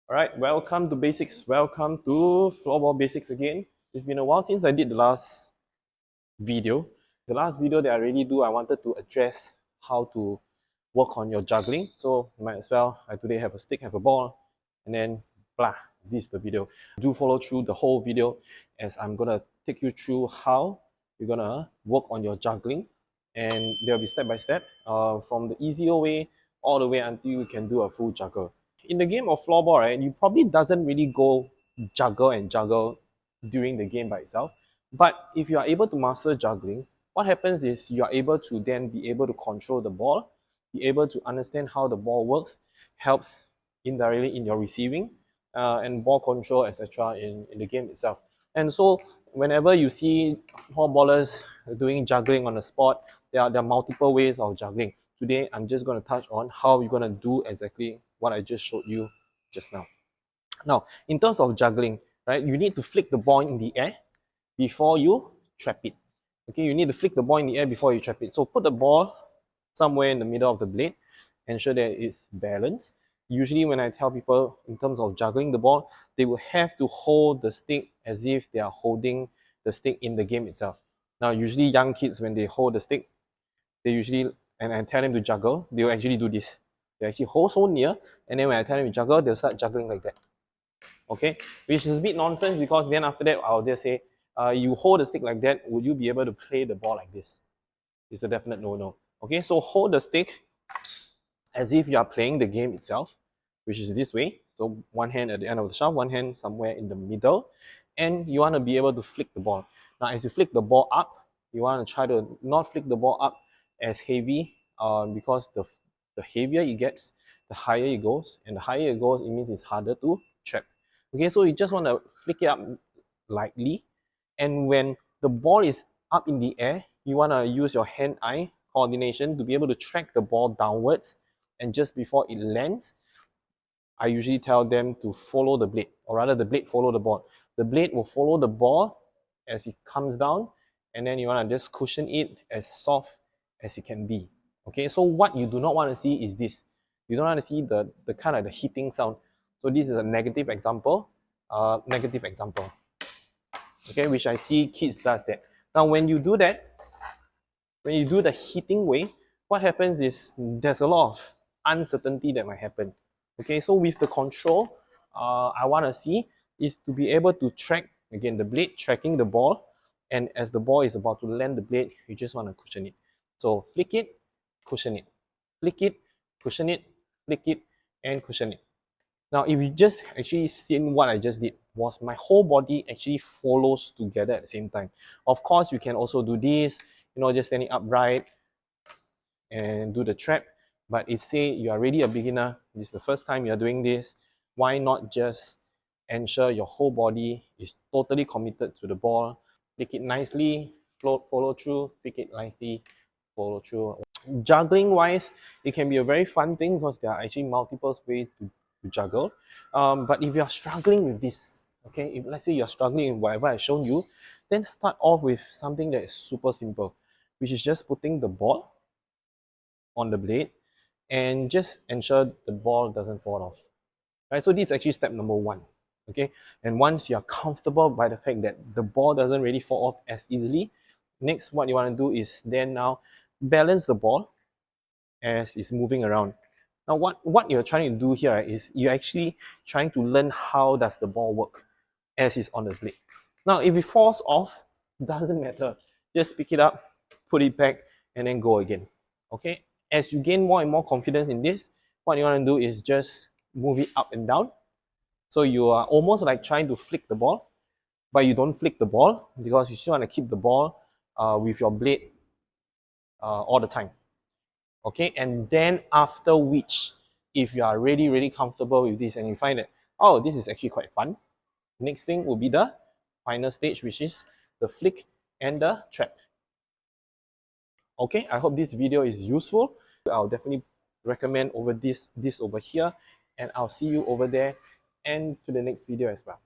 Alright, welcome to Basics. Welcome to Floorball Basics again. It's been a while since I did the last video. The last video that I really do, I wanted to address how to work on your juggling. So might as well, I today have a stick, have a ball, and then blah, this is the video. Do follow through the whole video as I'm gonna take you through how you're gonna work on your juggling, and there'll be step by step from the easier way all the way until you can do a full juggle. In the game of floorball, right, you probably doesn't really go juggle and juggle during the game by itself. But if you are able to master juggling, what happens is you are able to then be able to control the ball, be able to understand how the ball works, helps indirectly in your receiving and ball control, etc. in the game itself. And so whenever you see ballers doing juggling on the spot, there are multiple ways of juggling. Today, I'm just going to touch on how you're going to do exactly what I just showed you just now. Now, in terms of juggling, right, you need to flick the ball in the air before you trap it. Okay, you need to flick the ball in the air before you trap it. So put the ball somewhere in the middle of the blade, ensure that it's balanced. Usually when I tell people in terms of juggling the ball, they will have to hold the stick as if they are holding the stick in the game itself. Now, usually young kids, when they hold the stick, they usually, and I tell them to juggle, they will actually do this. They actually hold so near, and then when I tell them to juggle, they'll start juggling like that. Okay, which is a bit nonsense because then after that, I'll just say, you hold the stick like that, would you be able to play the ball like this? It's a definite no-no. Okay, so hold the stick as if you are playing the game itself, which is this way. So one hand at the end of the shaft, one hand somewhere in the middle, and you want to be able to flick the ball. Now, as you flick the ball up, you want to try to not flick the ball up as heavy because the heavier it gets, the higher it goes, and the higher it goes, it means it's harder to trap. Okay, so you just want to flick it up lightly, and when the ball is up in the air, you want to use your hand-eye coordination to be able to track the ball downwards, and just before it lands, I usually tell them to follow the blade, or rather the blade follow the ball. The blade will follow the ball as it comes down, and then you want to just cushion it as soft as it can be. Okay, so what you do not want to see is this. You don't want to see the kind of the hitting sound. So this is a negative example, okay, which I see kids does that. Now when you do that, when you do the hitting way, what happens is there's a lot of uncertainty that might happen. Okay, so with the control, I want to see is to be able to track, again, the blade tracking the ball, and as the ball is about to land the blade, you just want to cushion it. So flick it, cushion it, flick it, cushion it, flick it, and cushion it. Now, if you just actually seen what I just did, was my whole body actually follows together at the same time. Of course, you can also do this, just standing upright and do the trap. But if say you are really a beginner, this is the first time you're doing this, why not just ensure your whole body is totally committed to the ball, pick it nicely, follow through, pick it nicely, follow through. Juggling wise, it can be a very fun thing because there are actually multiple ways to juggle. But if you're struggling with this, okay, if let's say you're struggling with whatever I've shown you, then start off with something that is super simple, which is just putting the ball on the blade and just ensure the ball doesn't fall off. Right, so this is actually step number one. Okay, and once you're comfortable by the fact that the ball doesn't really fall off as easily, next what you want to do is then now balance the ball as it's moving around. Now what you're trying to do here is you're actually trying to learn how does the ball work as it's on the blade. Now if it falls off, doesn't matter. Just pick it up, put it back, and then go again. Okay, as you gain more and more confidence in this, what you want to do is just move it up and down. So you are almost like trying to flick the ball, but you don't flick the ball because you still want to keep the ball with your blade all the time. Okay, and then after which, if you are really comfortable with this and you find that, oh, this is actually quite fun, next thing will be the final stage, which is the flick and the trap. Okay, I hope this video is useful. I'll definitely recommend over this over here, and I'll see you over there and to the next video as well.